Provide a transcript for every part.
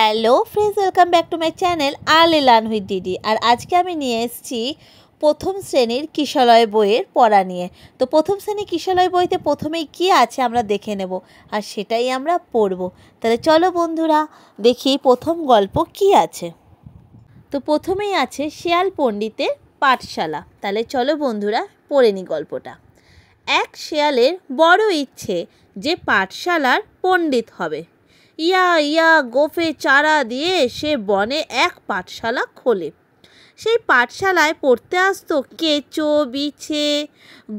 Hello friends, welcome back to my channel early learn with DD. আর আজকে আমি নিয়ে এসেছি প্রথম শ্রেণীর কিশলয় বইয়ের পড়া নিয়ে। তো প্রথম শ্রেণীর কিশলয় বইতে প্রথমেই কি আছে আমরা দেখে নেব, আর সেটাই আমরা পড়ব। তাহলে চলো বন্ধুরা দেখি প্রথম গল্প কি আছে। তো প্রথমেই আছে শেয়াল পণ্ডিতের পাঠশালা। তাহলে চলো বন্ধুরা পড়ে নি গল্পটা। এক শেয়ালের বড় ইচ্ছে যে পাঠশালার পণ্ডিত হবে। ইয়া ইয়া গোফে চারা দিয়ে সে বনে এক পাঠশালা খোলে। সেই পাঠশালায় পড়তে আসতো কেঁচো, বিছে,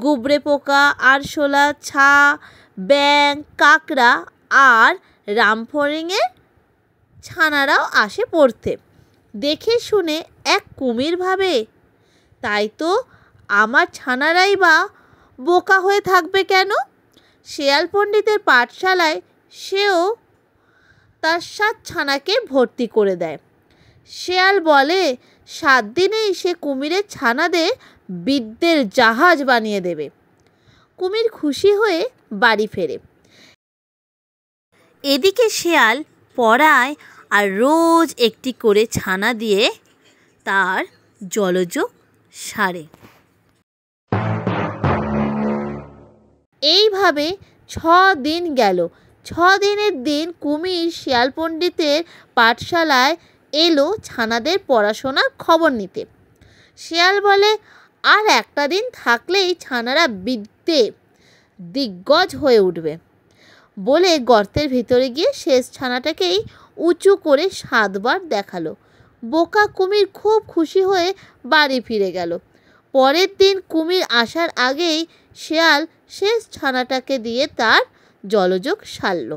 গুবরে পোকা, আরশোলা, ছা, ব্যাং, কাকড়া আর রামফড়িংয়ের ছানারাও আসে পড়তে। দেখে শুনে এক কুমির ভাবে, তাই তো আমার ছানারাই বা বোকা হয়ে থাকবে কেন? শেয়াল পণ্ডিতের পাঠশালায় সেও তার 7 ছানাকে ভর্তি করে দেয়। শেয়াল বলে 7 দিনেই সে কুমিরের ছানাদের বিদ্যের জাহাজ বানিয়ে দেবে। কুমির খুশি হয়ে বাড়ি ফেরে। এদিকে শেয়াল পড়ায় আর রোজ একটি করে ছানা দিয়ে তার জলযোগ সারে। এইভাবে 6 দিন গেল। 6 দিনের দিন কুমির শেয়াল পণ্ডিতের পাঠশালায় এলো ছানাদের পড়াশোনার খবর নিতে। শেয়াল বলে, আর একটা দিন থাকলেই ছানারা বিদ্যে দিগ্গজ হয়ে উঠবে। বলে গর্তের ভিতরে গিয়ে শেষ ছানাটাকেই উঁচু করে 7 বার দেখালো। বোকা কুমির খুব খুশি হয়ে বাড়ি ফিরে গেল। পরের দিন কুমির আসার আগেই শেয়াল শেষ ছানাটাকে দিয়ে তার জলযোগ সারল।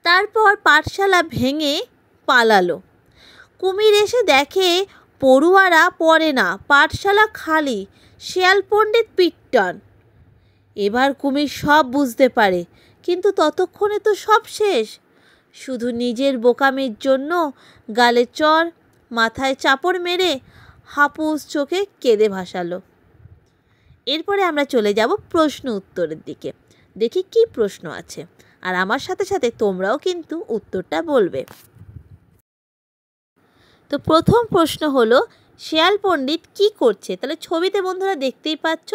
তারপর পাঠশালা ভেঙে পালালো। কুমির এসে দেখে পড়ুয়ারা পড়ে না, পাঠশালা খালি, শেয়াল পণ্ডিত পিট্টান। এবার কুমির সব বুঝতে পারে, কিন্তু ততক্ষণে তো সব শেষ। শুধু নিজের বোকামির জন্য গালে চড়, মাথায় চাপড় মেরে হাপুস চোখে কেঁদে ভাসালো। এরপরে আমরা চলে যাব প্রশ্ন উত্তরের দিকে। দেখি কি প্রশ্ন আছে, আর আমার সাথে সাথে তোমরাও কিন্তু উত্তরটা বলবে। তো প্রথম প্রশ্ন হলো, শেয়াল পণ্ডিত কি করছে? তাহলে ছবিতে বন্ধুরা দেখতেই পাচ্ছ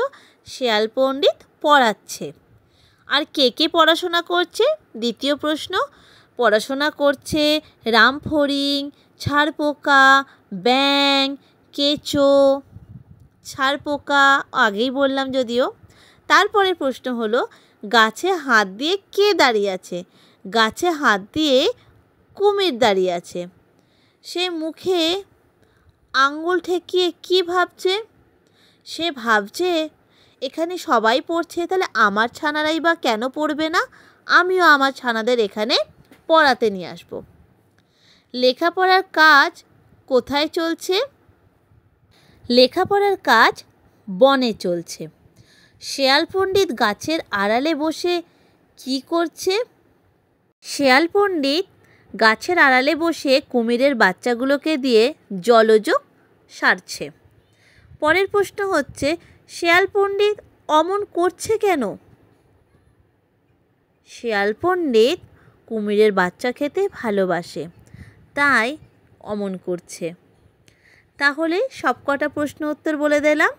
শেয়াল পণ্ডিত পড়াচ্ছে। আর কে কে পড়াশোনা করছে? দ্বিতীয় প্রশ্ন, পড়াশোনা করছে রামফড়িং, ছারপোকা, ব্যাং, কেঁচো, ছারপোকা আগেই বললাম যদিও। তারপরে প্রশ্ন হলো, গাছে হাত দিয়ে কে দাঁড়িয়ে আছে? গাছে হাত দিয়ে কুমির দাঁড়িয়ে আছে। সে মুখে আঙ্গুল ঠেকিয়ে কি ভাবছে? সে ভাবছে এখানে সবাই পড়ছে, তাহলে আমার ছানারাই বা কেন পড়বে না? আমিও আমার ছানাদের এখানে পড়াতে নিয়ে আসব। লেখাপড়ার কাজ কোথায় চলছে? লেখাপড়ার কাজ বনে চলছে। শেয়াল পণ্ডিত গাছের আড়ালে বসে কি করছে? শেয়াল পণ্ডিত গাছের আড়ালে বসে কুমিরের বাচ্চাগুলোকে দিয়ে জলযোগ সারছে। পরের প্রশ্ন হচ্ছে, শেয়াল পণ্ডিত অমন করছে কেন? শেয়াল পণ্ডিত কুমিরের বাচ্চা খেতে ভালোবাসে, তাই অমন করছে। তাহলে সবকটা প্রশ্ন উত্তর বলে দিলাম।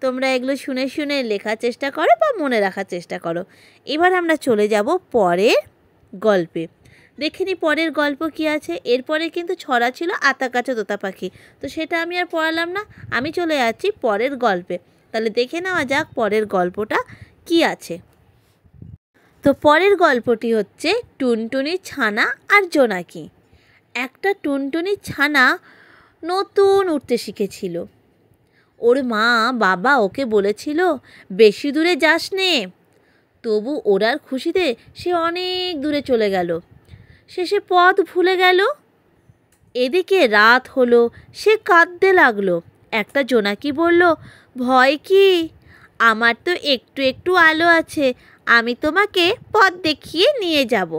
তোমরা এগুলো শুনে শুনে লেখার চেষ্টা করো বা মনে রাখার চেষ্টা করো। এবার আমরা চলে যাব পরের গল্পে। দেখে নি পরের গল্প কি আছে। এরপরে কিন্তু ছড়া ছিল আতা কাঁচা তোতা পাখি, তো সেটা আমি আর পড়ালাম না। আমি চলে যাচ্ছি পরের গল্পে। তাহলে দেখে নেওয়া যাক পরের গল্পটা কি আছে। তো পরের গল্পটি হচ্ছে টুনটুনি, ছানা আর জোনাকি। একটা টুনটুনি ছানা নতুন উঠতে শিখেছিল। ওর মা বাবা ওকে বলেছিল বেশি দূরে যাস নে। তবু ওরার খুশিতে সে অনেক দূরে চলে গেল। শেষে পথ ভুলে গেল। এদিকে রাত হলো, সে কাঁদতে লাগলো। একটা জোনাকি বলল, ভয় কি? আমার তো একটু একটু আলো আছে, আমি তোমাকে পথ দেখিয়ে নিয়ে যাব।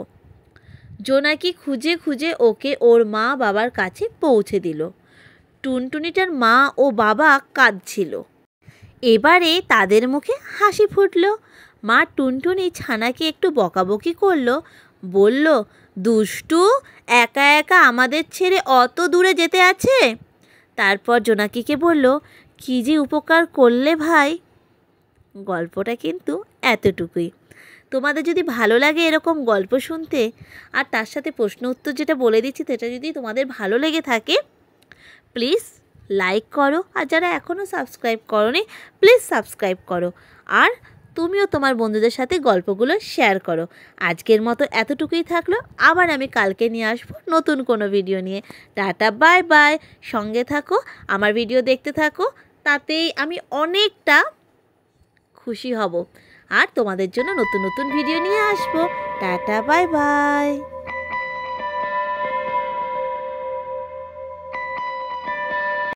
জোনাকি খুঁজে খুঁজে ওকে ওর মা বাবার কাছে পৌঁছে দিল। টুনটুনিটার মা ও বাবা কাঁদছিল। এবারে তাদের মুখে হাসি ফুটল। মা টুনটুনি ছানাকে একটু বকাবকি করলো, বলল, দুষ্টু, একা একা আমাদের ছেড়ে অত দূরে যেতে আছে। তারপর জোনাকিকে বলল, কী যে উপকার করলে ভাই। গল্পটা কিন্তু এতটুকুই। তোমাদের যদি ভালো লাগে এরকম গল্প শুনতে, আর তার সাথে প্রশ্ন উত্তর যেটা বলে দিচ্ছি সেটা যদি তোমাদের ভালো লেগে থাকে, প্লিজ লাইক করো, আর যারা এখনও সাবস্ক্রাইব করোনি প্লিজ সাবস্ক্রাইব করো, আর তুমিও তোমার বন্ধুদের সাথে গল্পগুলো শেয়ার করো। আজকের মতো এতটুকুই থাকলো, আবার আমি কালকে নিয়ে আসবো নতুন কোনো ভিডিও নিয়ে। Tata, bye bye. সঙ্গে থাকো, আমার ভিডিও দেখতে থাকো, তাতেই আমি অনেকটা খুশি হব, আর তোমাদের জন্য নতুন নতুন ভিডিও নিয়ে আসবো। Tata, bye bye.